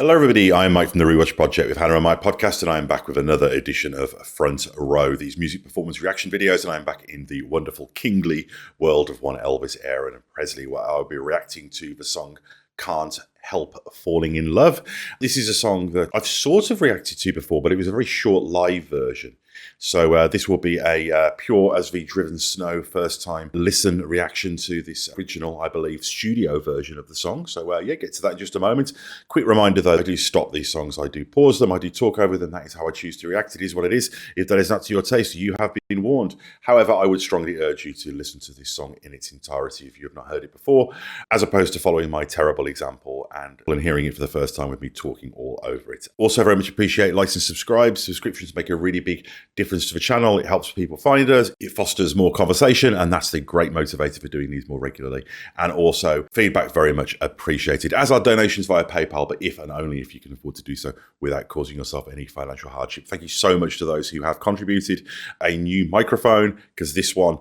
Hello everybody, I'm Mike from the Rewatch Project with Hannah on my podcast, and I am back with another edition of Front Row, these music performance reaction videos, and I'm back in the wonderful kingly world of one Elvis, Aaron and Presley, where I'll be reacting to the song Can't Help Falling in Love. This is a song that I've sort of reacted to before, but it was a very short live version. So this will be a pure as the driven snow first time listen reaction to this original, I believe, studio version of the song. So yeah, get to that in just a moment. Quick reminder though, I do stop these songs, I do pause them, I do talk over them. That is how I choose to react. It is what it is. If that is not to your taste, you have been warned. However, I would strongly urge you to listen to this song in its entirety if you have not heard it before, as opposed to following my terrible example and hearing it for the first time with me talking all over it. Also very much appreciate likes and subscribes. Subscriptions make a really big difference to the channel. It helps people find us, it fosters more conversation, and that's the great motivator for doing these more regularly. And also feedback very much appreciated, as are donations via PayPal, but if and only if you can afford to do so without causing yourself any financial hardship. Thank you so much to those who have contributed a new microphone, because this one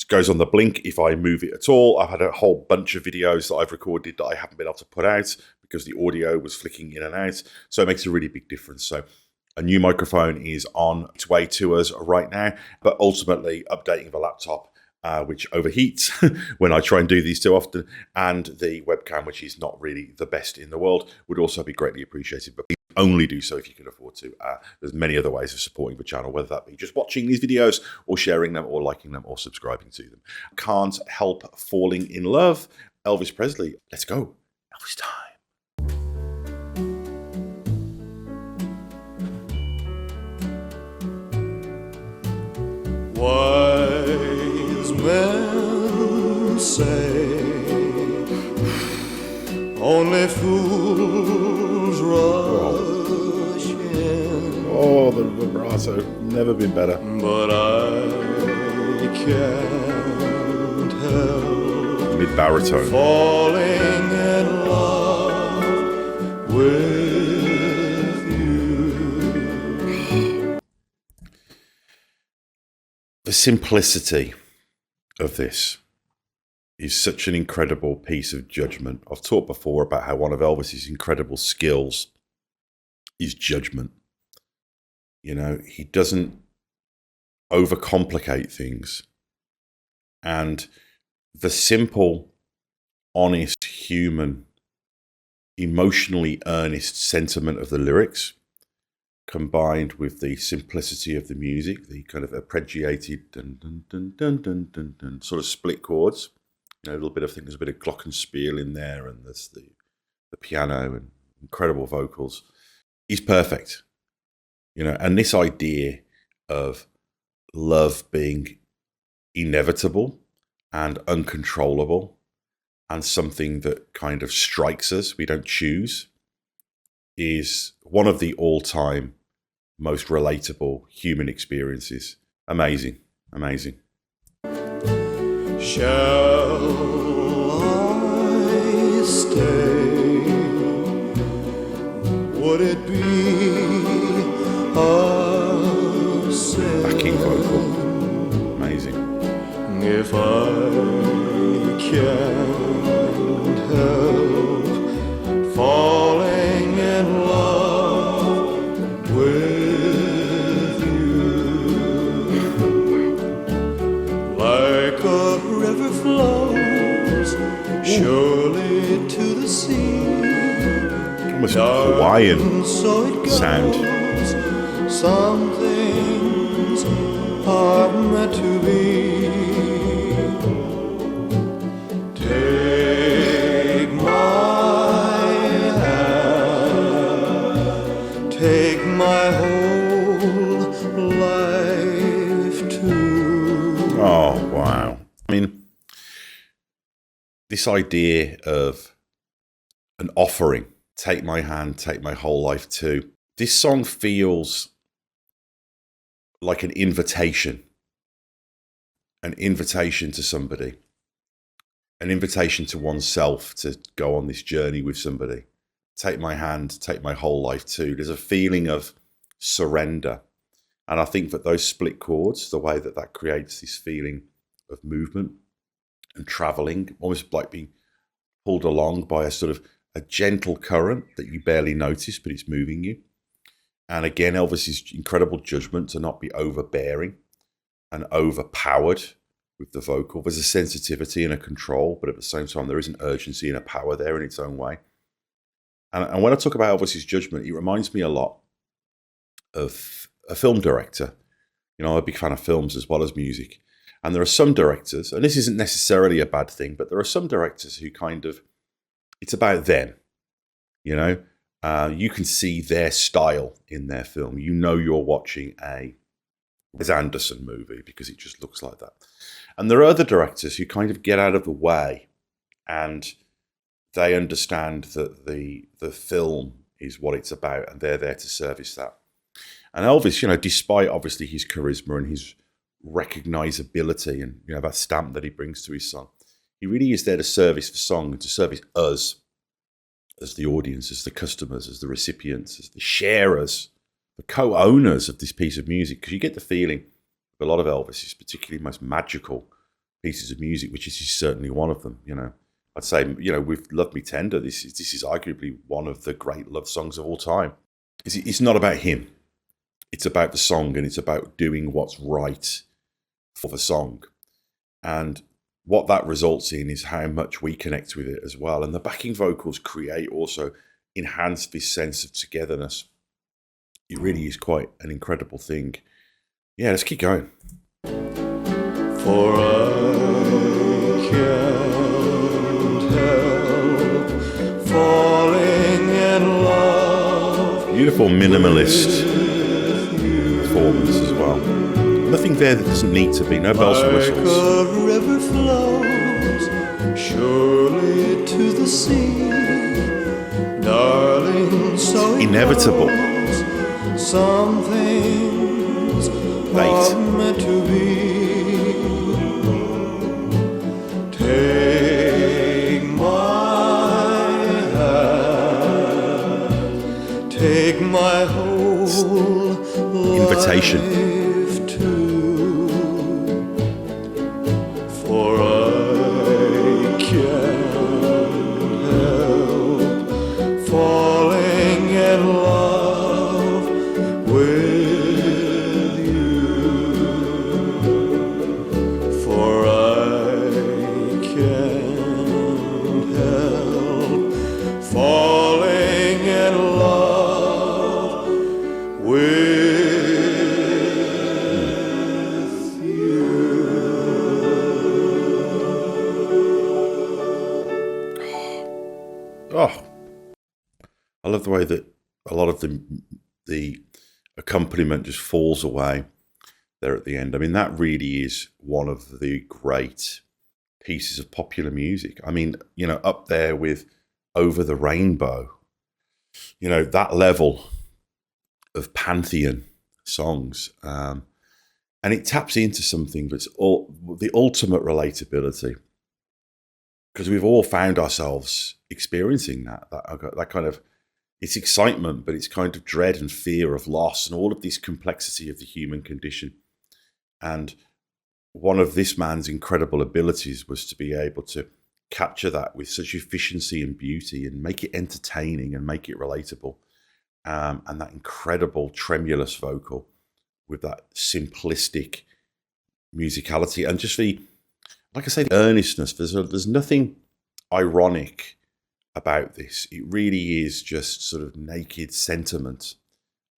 goes on the blink if I move it at all. I've had a whole bunch of videos that I've recorded that I haven't been able to put out because the audio was flicking in and out, so it makes a really big difference. So a new microphone is on its way to us right now, but ultimately updating the laptop, which overheats when I try and do these too often, and the webcam, which is not really the best in the world, would also be greatly appreciated, but only do so if you can afford to. There's many other ways of supporting the channel, whether that be just watching these videos or sharing them or liking them or subscribing to them. Can't Help Falling in Love, Elvis Presley. Let's go. Elvis time. Wise men say only fools rush in. Oh, the vibrato, never been better. But I can't help Mid-baritone. falling in love with you. The simplicity of this is such an incredible piece of judgment. I've talked before about how one of Elvis's incredible skills is judgment. You know, he doesn't overcomplicate things. And the simple, honest, human, emotionally earnest sentiment of the lyrics, combined with the simplicity of the music, the kind of arpeggiated dun, dun, dun, dun, dun, dun, dun, sort of split chords. You know, a little bit, I think there's a bit of glockenspiel in there, and there's the piano and incredible vocals. He's perfect, you know. And this idea of love being inevitable and uncontrollable and something that kind of strikes us, we don't choose, is one of the all-time most relatable human experiences. Amazing, amazing. Shall I stay? Would it be a sin Backing vocal, amazing. if I can't help falling in love with you? Like a river flows surely to the sea, Almost Hawaiian so it goes. sound. Some things are meant to be. Take my hand, take my whole life too. Oh, wow. I mean, this idea of an offering, take my hand, take my whole life too. This song feels like an invitation to somebody, an invitation to oneself to go on this journey with somebody. Take my hand, take my whole life too. There's a feeling of surrender. And I think that those split chords, the way that that creates this feeling of movement and traveling, almost like being pulled along by a sort of a gentle current that you barely notice, but it's moving you. And again, Elvis's incredible judgment to not be overbearing and overpowered with the vocal. There's a sensitivity and a control, but at the same time, there is an urgency and a power there in its own way. And when I talk about Elvis's judgment, it reminds me a lot of a film director. You know, I'm a big fan of films as well as music. And there are some directors, and this isn't necessarily a bad thing, but there are some directors who kind of, it's about them, you know. You can see their style in their film. You know you're watching a Wes Anderson movie because it just looks like that. And there are other directors who kind of get out of the way and they understand that the film is what it's about and they're there to service that. And Elvis, you know, despite obviously his charisma and his recognizability and, you know, that stamp that he brings to his song, he really is there to service the song and to service us as the audience, as the customers, as the recipients, as the sharers, the co-owners of this piece of music. Because you get the feeling a lot of Elvis is particularly most magical pieces of music, which is certainly one of them. You know, I'd say, you know, with Love Me Tender, this is arguably one of the great love songs of all time. It's not about him. It's about the song, and it's about doing what's right for the song. And what that results in is how much we connect with it as well. And the backing vocals enhance this sense of togetherness. It really is quite an incredible thing. Yeah, let's keep going. For I can't help falling in love. Beautiful minimalist performance as well. Nothing there that doesn't need to be. No bells and whistles. Like a river flows surely to the sea, darling. So inevitable. Some things are meant to be. Take my hand, take my whole invitation. Life too, for I can't help falling in love with you, for I can't help falling in love with Oh, I love the way that a lot of the accompaniment just falls away there at the end. I mean, that really is one of the great pieces of popular music. I mean, you know, up there with Over the Rainbow, you know, that level of pantheon songs. And it taps into something that's the ultimate relatability. Because we've all found ourselves experiencing that kind of, it's excitement, but it's kind of dread and fear of loss and all of this complexity of the human condition. And one of this man's incredible abilities was to be able to capture that with such efficiency and beauty and make it entertaining and make it relatable. And that incredible tremulous vocal with that simplistic musicality and just like I say, the earnestness. There's nothing ironic about this. It really is just sort of naked sentiment.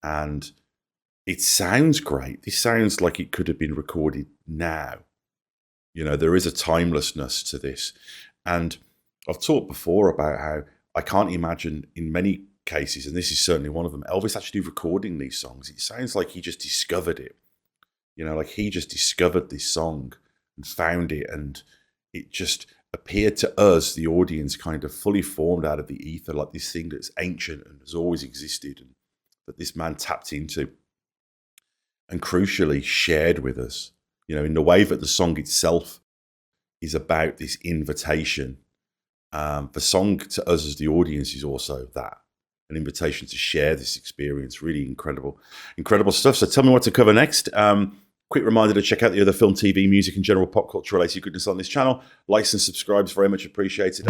And it sounds great. This sounds like it could have been recorded now. You know, there is a timelessness to this. And I've talked before about how I can't imagine in many cases, and this is certainly one of them, Elvis actually recording these songs. It sounds like he just discovered it. You know, like he just discovered this song and found it, and it just appeared to us, the audience, kind of fully formed out of the ether, like this thing that's ancient and has always existed, and that this man tapped into and crucially shared with us, you know, in the way that the song itself is about this invitation. The song to us as the audience is also that, an invitation to share this experience. Really incredible stuff. So tell me what to cover next. Quick reminder to check out the other film, TV, music, and general pop culture related goodness on this channel. Likes and subscribes very much appreciated.